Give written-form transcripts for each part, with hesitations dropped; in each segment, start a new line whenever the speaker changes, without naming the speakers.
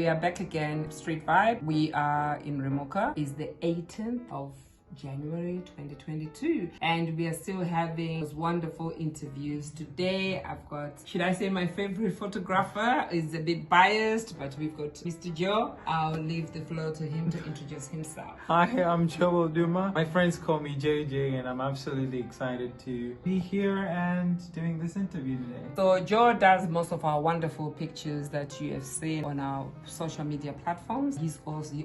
we are back again, Street Vibe. We are in Remoka. It's the 18th of January 2022, and we are still having those wonderful interviews. Today I've got, should I say, my favorite photographer. Is a bit biased, but we've got Mr. Joe. I'll leave the floor to him to introduce himself.
Hi, I'm Joel Duma. My friends call me JJ, and I'm absolutely excited to be here and doing this interview today.
So Joe does most of our wonderful pictures that you have seen on our social media platforms. He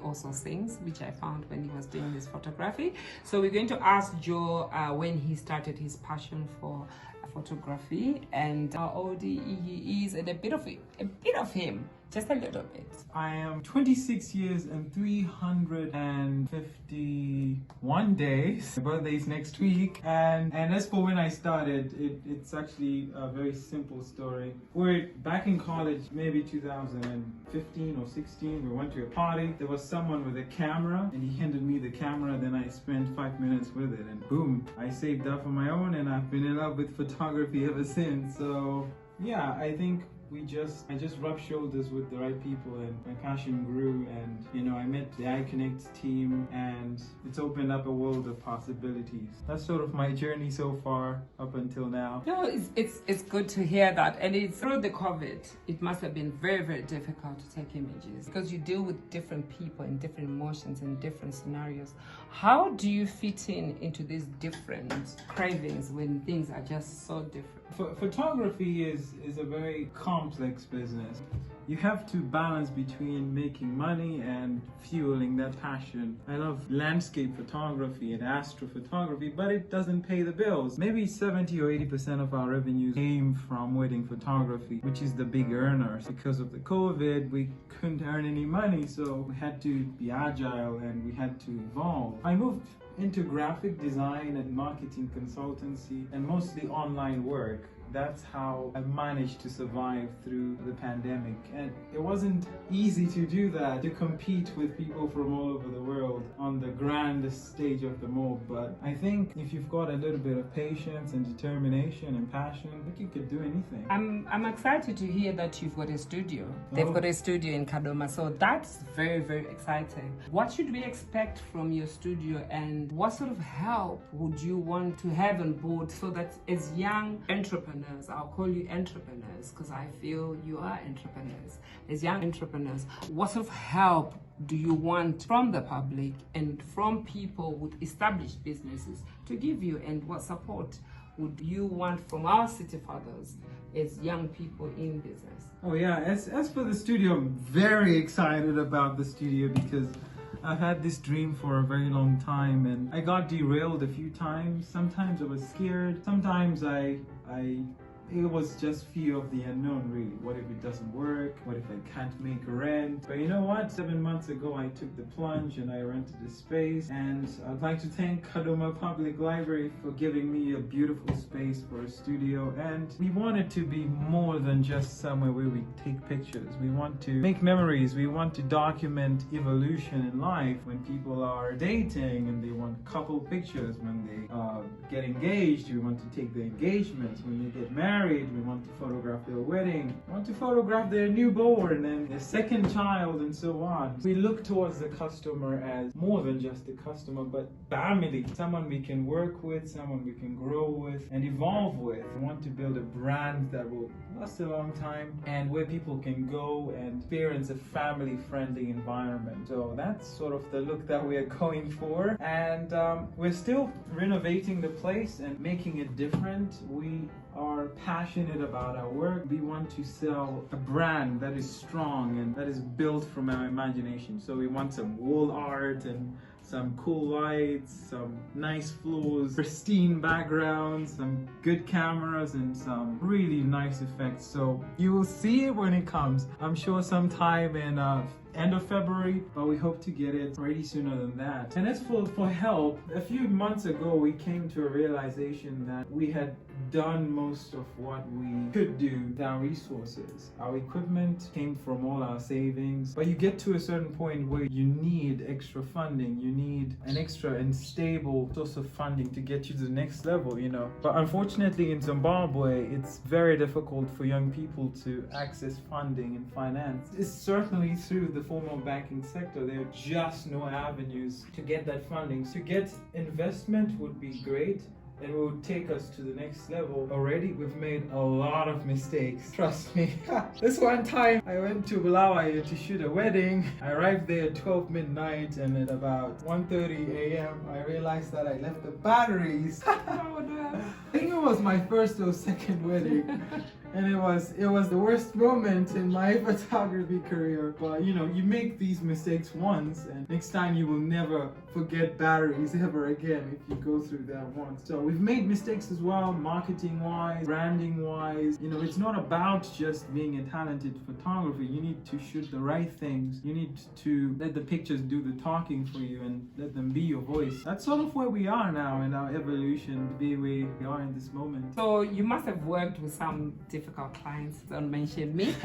also sings, which I found when he was doing this photography. So we're going to ask Joe when he started his passion for photography and how old he is, and a bit of him, just a little bit.
I am 26 years and 351 days. My birthday is next week. And as for when I started, it's actually a very simple story. We're back in college, maybe 2015 or 16. We went to a party. There was someone with a camera, and he handed me the camera. Then I spent 5 minutes with it, and boom, I saved up on my own, and I've been in love with photography ever since. So yeah, I think I just rubbed shoulders with the right people, and my passion grew, and I met the iConnect team, and it's opened up a world of possibilities. That's sort of my journey so far up until now.
No, it's good to hear that. And it's through the COVID, it must have been very, very difficult to take images because you deal with different people and different emotions and different scenarios. How do you fit into these different cravings when things are just so different?
Photography is a very complex business. You have to balance between making money and fueling that passion. I love landscape photography and astrophotography, but it doesn't pay the bills. Maybe 70 or 80% of our revenues came from wedding photography, which is the big earners. Because of the COVID, we couldn't earn any money, so we had to be agile and we had to evolve. I moved into graphic design and marketing consultancy and mostly online work. That's how I managed to survive through the pandemic. And it wasn't easy to do that, to compete with people from all over the world on the grandest stage of them all. But I think if you've got a little bit of patience and determination and passion, I think you could do anything.
I'm excited to hear that you've got a studio. They've got a studio in Kadoma, so that's very, very exciting. What should we expect from your studio, and what sort of help would you want to have on board so that as young entrepreneurs, I'll call you entrepreneurs because I feel you are entrepreneurs. As young entrepreneurs, what sort of help do you want from the public and from people with established businesses to give you, and what support would you want from our city fathers as young people in business?
Oh yeah, as for the studio, I'm very excited about the studio because I've had this dream for a very long time, and I got derailed a few times. Sometimes I was scared. Sometimes it was just fear of the unknown, really. What if it doesn't work? What if I can't make a rent? But you know what? 7 months ago, I took the plunge and I rented a space. And I'd like to thank Kadoma Public Library for giving me a beautiful space for a studio. And we want it to be more than just somewhere where we take pictures. We want to make memories. We want to document evolution in life when people are dating and they want couple pictures. When they get engaged, we want to take the engagements. When they get married, we want to photograph their wedding, we want to photograph their newborn and their second child, and so on. We look towards the customer as more than just a customer, but family, someone we can work with, someone we can grow with and evolve with. We want to build a brand that will last a long time and where people can go and experience a family-friendly environment. So that's sort of the look that we are going for, and we're still renovating the place and making it different. We are passionate about our work. We want to sell a brand that is strong and that is built from our imagination. So we want some wall art and some cool lights, some nice floors, pristine backgrounds, some good cameras, and some really nice effects. So you will see it when it comes. I'm sure sometime in end of February, but we hope to get it ready sooner than that. And as for help, a few months ago we came to a realization that we had done most of what we could do with our resources. Our equipment came from all our savings, but you get to a certain point where you need extra funding. You need an extra and stable source of funding to get you to the next level, you know. But unfortunately in Zimbabwe, it's very difficult for young people to access funding and finance. It's certainly through the formal banking sector. There are just no avenues to get that funding. To get investment would be great, and it will take us to the next level. Already we've made a lot of mistakes, trust me. This one time I went to Bulawayo to shoot a wedding. I arrived there at 12 midnight, and at about 1:30 a.m. I realized that I left the batteries.
Oh, no.
I think it was my first or second wedding. And it was the worst moment in my photography career. But you know, you make these mistakes once, and next time you will never forget batteries ever again if you go through that once. So we've made mistakes as well, marketing wise, branding wise. You know, it's not about just being a talented photographer. You need to shoot the right things. You need to let the pictures do the talking for you and let them be your voice. That's sort of where we are now in our evolution, to be where we are in this moment.
So you must have worked with some difficult clients, don't mention me.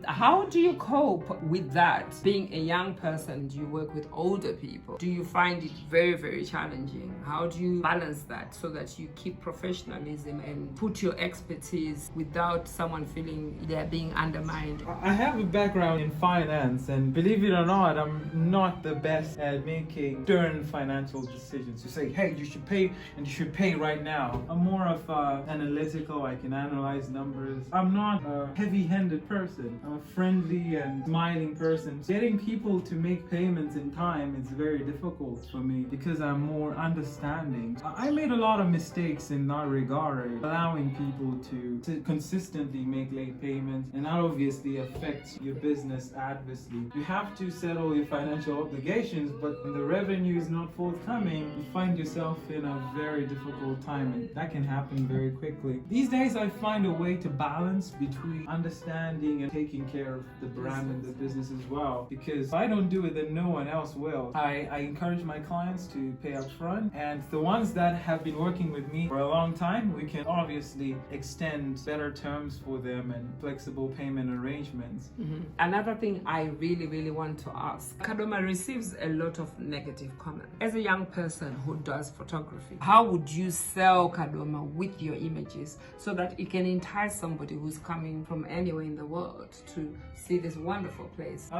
How do you cope with that? Being a young person, do you work with older people? Do you find it very, very challenging? How do you balance that so that you keep professionalism and put your expertise without someone feeling they're being undermined?
I have a background in finance, and believe it or not, I'm not the best at making stern financial decisions. You say, hey, you should pay, and you should pay right now. I'm more of analytical. I can analyze numbers. I'm not a heavy-handed person. I'm a friendly and smiling person. Getting people to make payments in time is very difficult for me because I'm more understanding. I made a lot of mistakes in that regard, allowing people to consistently make late payments, and that obviously affects your business adversely. You have to settle your financial obligations, but when the revenue is not forthcoming, you find yourself in a very difficult time, and that can happen very quickly. These days I find a way to balance between understanding and taking care of the brand and the business as well, because if I don't do it, then no one else will. I encourage my clients to pay up front, and the ones that have been working with me for a long time, we can obviously extend better terms for them and flexible payment arrangements.
Another thing I really want to ask, Kadoma receives a lot of negative comments. As a young person who does photography, how would you sell Kadoma with your images so that it can entice somebody who's coming from anywhere in the world to see this wonderful place?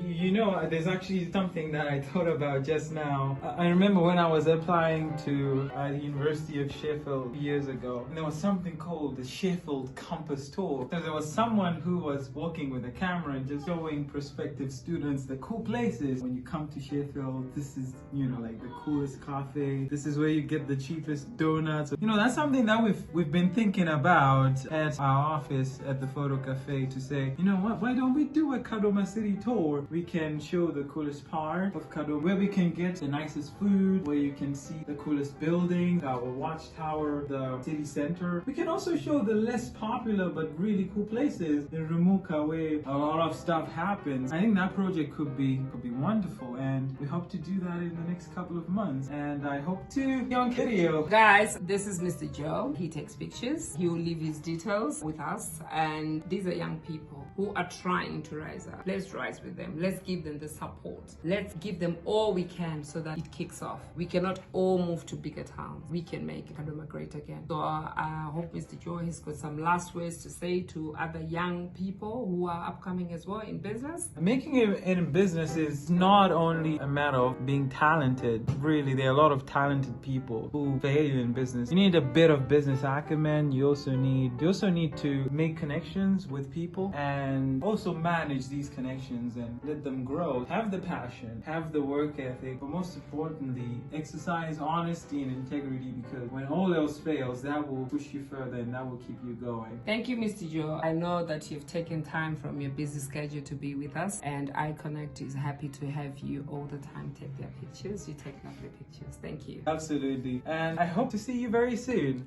You know, there's actually something that I thought about just now. I remember when I was applying to the University of Sheffield years ago, and there was something called the Sheffield Campus Tour. So there was someone who was walking with a camera and just showing prospective students the cool places. When you come to Sheffield, this is, you know, like the coolest cafe. This is where you get the cheapest donuts. You know, that's something that we've been thinking about at our office at the Photo Cafe, to say, you know what, why don't we do a Kadoma City tour? We can show the coolest part of Kadoma, where we can get the nicest food, where you can see the coolest building, our watchtower, the city center. We can also show the less popular but really cool places in Rumuka, where a lot of stuff happens. I think that project could be wonderful, and we hope to do that in the next couple of months, and I hope to be on video.
Guys, this is Mr. Joe. He takes pictures. He will leave his details with us, and these are young people who are trying to rise up. Let's rise with them. Let's give them the support. Let's give them all we can so that it kicks off. We cannot all move to bigger towns. We can make Kadoma great again. So I hope Mr. Joe has got some last words to say to other young people who are upcoming as well in business.
Making it in business is not only a matter of being talented. Really, there are a lot of talented people who fail in business. You need a bit of business acumen. You also need to make connections with people and also manage these connections and let them grow. Have the passion, have the work ethic, but most importantly, exercise honesty and integrity, because when all else fails, that will push you further and that will keep you going.
Thank you, Mr. Joe. I know that you've taken time from your busy schedule to be with us, and iConnect is happy to have you all the time take their pictures. You take lovely pictures. Thank you.
Absolutely. And I hope to see you very soon.